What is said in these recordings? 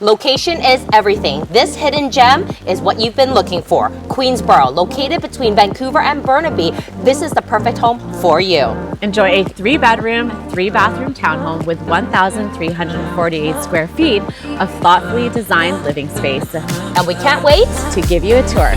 Location is everything. This hidden gem is what you've been looking for. Queensboro, located between Vancouver and Burnaby, this is the perfect home for you. Enjoy a 3-bedroom, 3-bathroom townhome with 1,348 square feet of thoughtfully designed living space. And we can't wait to give you a tour.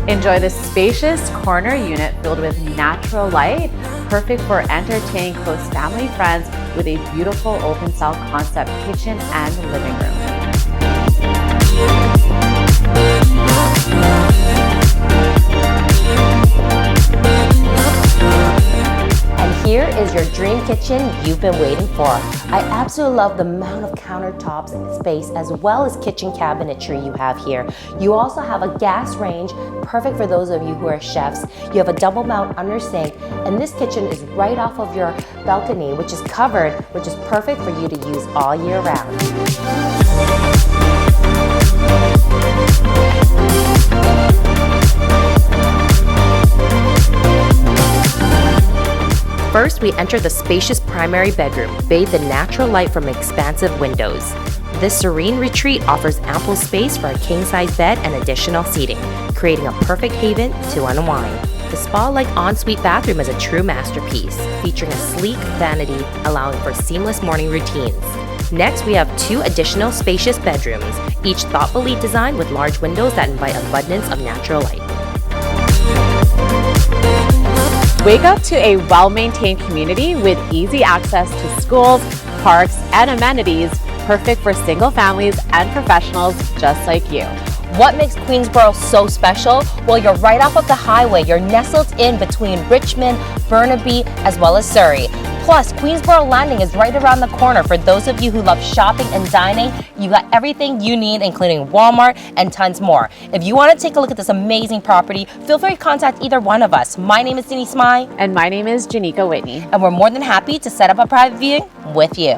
Enjoy this spacious corner unit filled with natural light, perfect for entertaining close family friends with a beautiful open-style concept kitchen and living room. Here is your dream kitchen you've been waiting for. I absolutely love the amount of countertops space as well as kitchen cabinetry you have here. You also have a gas range, perfect for those of you who are chefs. You have a double mount under sink, and this kitchen is right off of your balcony, which is covered, which is perfect for you to use all year round. First, we enter the spacious primary bedroom, bathed in natural light from expansive windows. This serene retreat offers ample space for a king-size bed and additional seating, creating a perfect haven to unwind. The spa-like ensuite bathroom is a true masterpiece, featuring a sleek vanity allowing for seamless morning routines. Next, we have 2 additional spacious bedrooms, each thoughtfully designed with large windows that invite abundance of natural light. Wake up to a well-maintained community with easy access to schools, parks, and amenities, perfect for single families and professionals just like you. What makes Queensboro so special? Well, you're right off of the highway. You're nestled in between Richmond, Burnaby, as well as Surrey. Plus, Queensboro Landing is right around the corner. For those of you who love shopping and dining, you got everything you need, including Walmart and tons more. If you want to take a look at this amazing property, feel free to contact either one of us. My name is Denise. And my name is Janika Whitney. And we're more than happy to set up a private viewing with you.